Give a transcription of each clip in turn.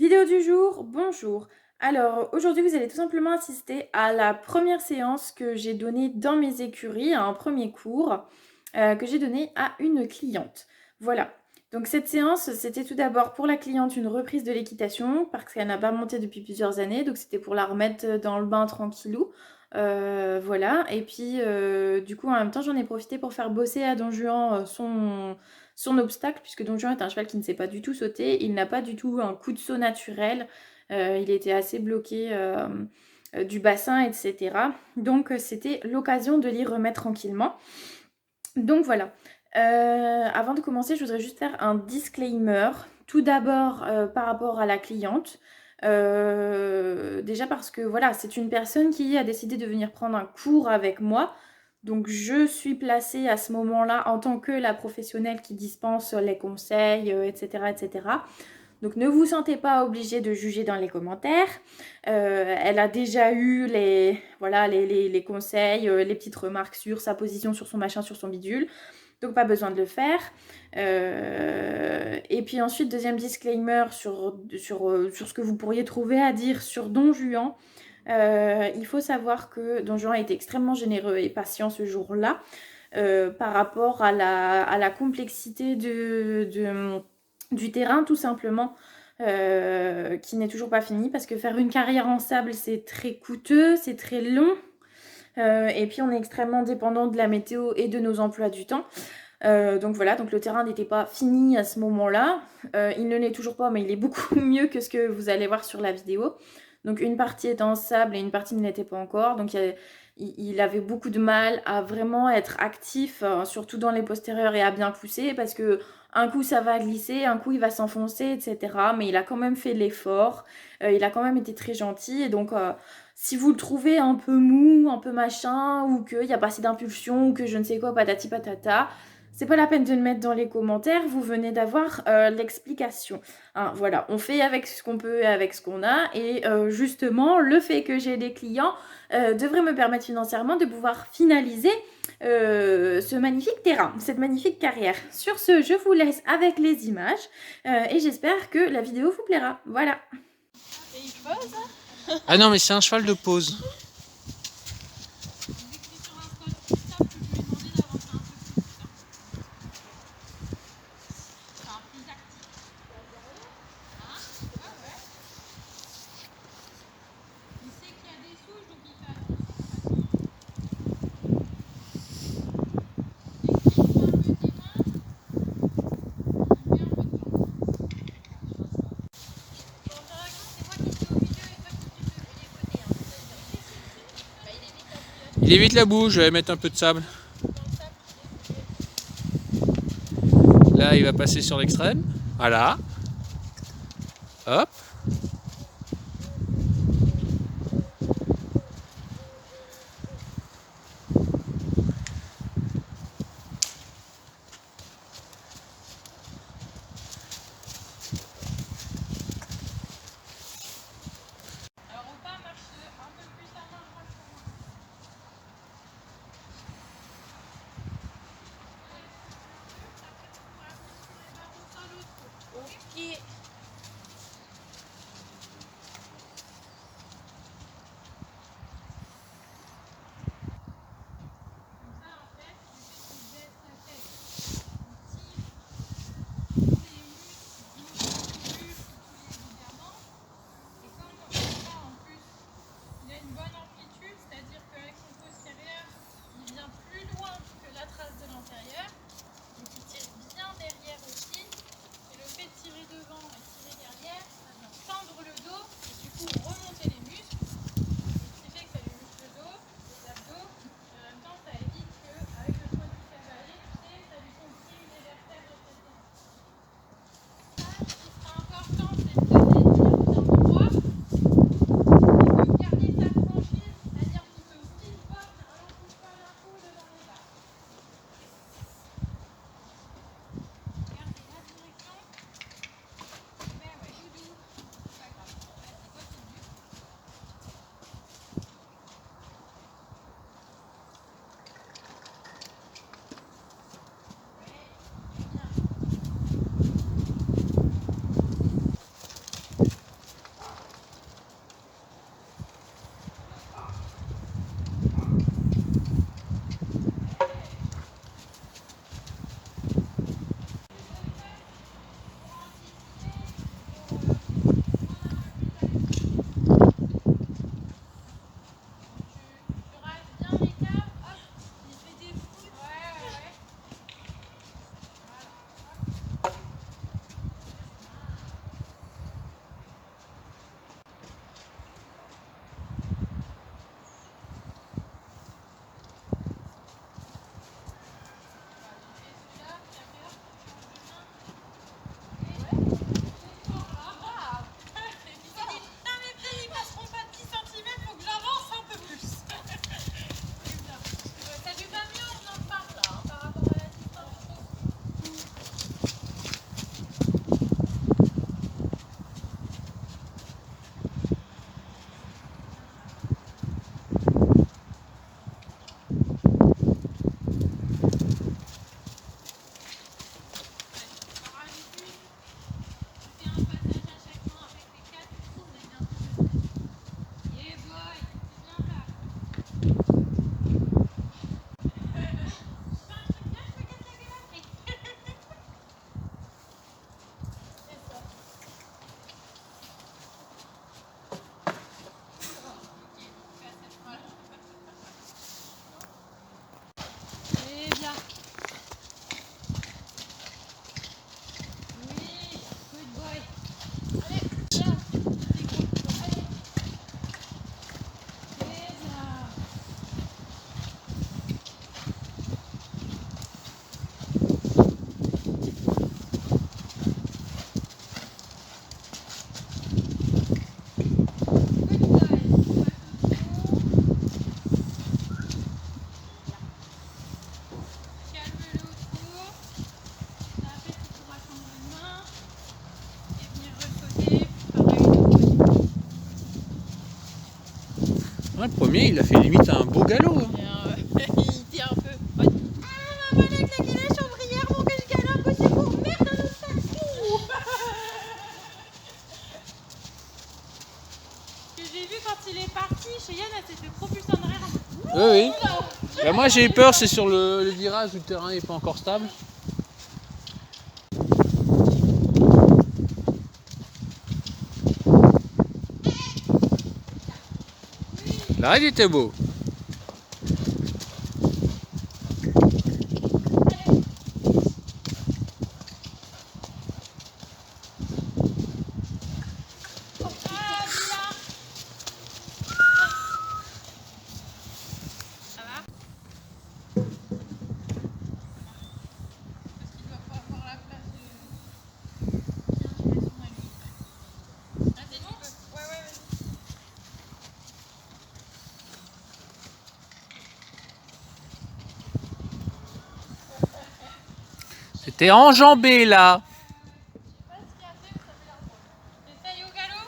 Vidéo du jour, bonjour. Alors aujourd'hui vous allez tout simplement assister à la première séance que j'ai donnée dans mes écuries, à un premier cours que j'ai donné à une cliente. Voilà. Donc cette séance, c'était tout d'abord pour la cliente une reprise de l'équitation parce qu'elle n'a pas monté depuis plusieurs années, donc c'était pour la remettre dans le bain tranquillou. Voilà. Et puis du coup en même temps j'en ai profité pour faire bosser à Don Juan son obstacle, puisque Don Juan est un cheval qui ne sait pas du tout sauter, il n'a pas du tout un coup de saut naturel, il était assez bloqué du bassin, etc. Donc c'était l'occasion de l'y remettre tranquillement. Donc voilà. Avant de commencer, je voudrais juste faire un disclaimer. Tout d'abord par rapport à la cliente. Déjà parce que voilà, c'est une personne qui a décidé de venir prendre un cours avec moi. Donc je suis placée à ce moment-là en tant que la professionnelle qui dispense les conseils, etc., etc. Donc ne vous sentez pas obligé de juger dans les commentaires. Elle a déjà eu voilà, les conseils, les petites remarques sur sa position, sur son machin, sur son bidule. Donc pas besoin de le faire. Et puis ensuite, deuxième disclaimer sur ce que vous pourriez trouver à dire sur Don Juan. Il faut savoir que Don Juan a été extrêmement généreux et patient ce jour-là par rapport à la complexité du terrain tout simplement. Qui n'est toujours pas fini parce que faire une carrière en sable c'est très coûteux, c'est très long et puis on est extrêmement dépendant de la météo et de nos emplois du temps. Donc voilà, donc le terrain n'était pas fini à ce moment-là. Il ne l'est toujours pas, mais il est beaucoup mieux que ce que vous allez voir sur la vidéo. Donc une partie est en sable et une partie ne l'était pas encore. Donc il avait beaucoup de mal à vraiment être actif, surtout dans les postérieurs et à bien pousser parce que un coup ça va glisser, un coup il va s'enfoncer, etc. Mais il a quand même fait l'effort. Il a quand même été très gentil et donc si vous le trouvez un peu mou, un peu machin, ou qu'il n'y a pas assez d'impulsion, ou que je ne sais quoi, patati patata, c'est pas la peine de le mettre dans les commentaires, vous venez d'avoir l'explication. Hein, voilà, on fait avec ce qu'on peut et avec ce qu'on a. Et justement, le fait que j'ai des clients devrait me permettre financièrement de pouvoir finaliser ce magnifique terrain, cette magnifique carrière. Sur ce, je vous laisse avec les images et j'espère que la vidéo vous plaira. Voilà. Et il pose. Ah non, mais c'est un cheval de pause. Vous écrit sur un code plus simple, je lui ai demandé d'avancer un peu plus. Enfin, plus actif. Hein? Ouais, ouais. Il sait qu'il y a des souches, donc il fait attention en fait. Explique-toi un peu tes mains. Il met un peu de temps. Bon, c'est moi qui suis au milieu et toi qui suis les côtés. Hein. Bah, il évite la bouillotte. Il évite la boue, je vais mettre un peu de sable. Dans le sable, tu défoules. Là, il va passer sur l'extrême. Voilà. Hop. Alors au pas, marche un peu plus à main droite pour moi. Après, tu pourras appuyer sur les barreaux sans l'autre. Ok. Ouais, le premier, il a fait limite un beau galop. Hein. Et, il était un peu. Ah, voilà, claquer la chambrière pour que je galope aussi pour merde dans notre parcours. Ce que j'ai vu quand il est parti, Cheyenne, elle s'était propulsée en arrière. Oui, oui. Bah, moi, j'ai eu peur, c'est sur le virage où le terrain n'est pas encore stable. Là, il était beau. Ah, Mila. Ça va? Parce qu'il doit pas avoir la place de. Ah, c'est bon? Ouais, ouais, vas-y. C'était enjambé, là. Je sais pas ce qu'il a fait, mais ça fait l'air drôle. T'essayes au galop?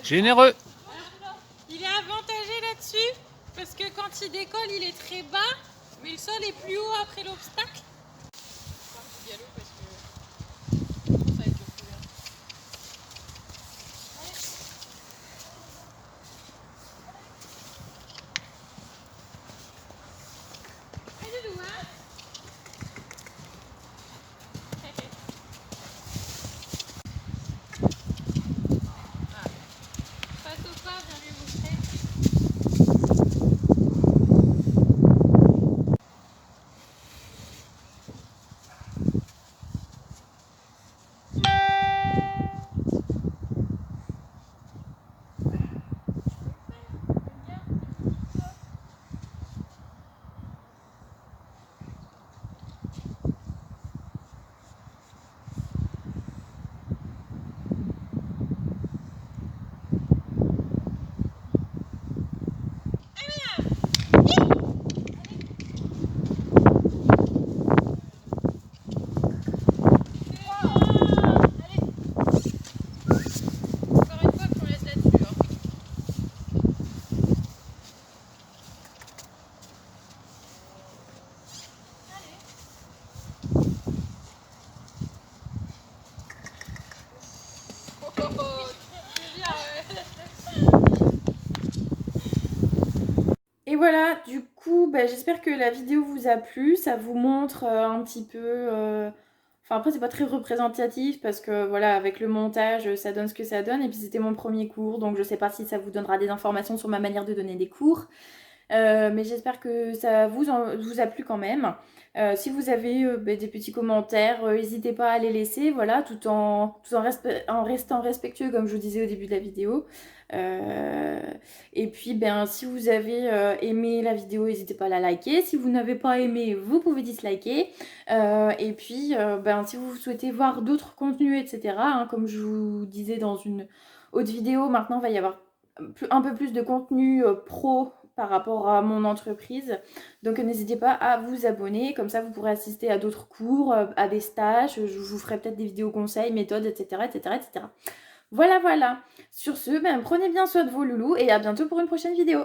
Généreux. Il est avantagé là-dessus parce que quand il décolle, il est très bas, mais le sol est plus haut après l'obstacle. Galop parce que ça va être le plus long. Allez, Doudou, hein? Ah. Face au pas, viens lui montrer. Encore une fois, qu'on laisse là-dessus. Hein. Oh, oh, oh, c'est bien, ouais. Et voilà, du coup, bah, j'espère que la vidéo vous a plu. Ça vous montre un petit peu... Enfin, après, c'est pas très représentatif parce que, voilà, avec le montage, ça donne ce que ça donne. Et puis, c'était mon premier cours, donc je sais pas si ça vous donnera des informations sur ma manière de donner des cours. Mais j'espère que ça vous a plu quand même. Si vous avez bah, des petits commentaires, n'hésitez pas à les laisser, voilà, en restant respectueux, comme je vous disais au début de la vidéo. Euh, et puis, ben, si vous avez aimé la vidéo, n'hésitez pas à la liker. Si vous n'avez pas aimé, vous pouvez disliker. Et puis, ben, si vous souhaitez voir d'autres contenus, etc., hein, comme je vous disais dans une autre vidéo, maintenant, il va y avoir un peu plus de contenu pro par rapport à mon entreprise. Donc n'hésitez pas à vous abonner, comme ça vous pourrez assister à d'autres cours, à des stages, je vous ferai peut-être des vidéos conseils, méthodes, etc. etc., etc. Voilà, voilà. Sur ce, ben, prenez bien soin de vos loulous et à bientôt pour une prochaine vidéo.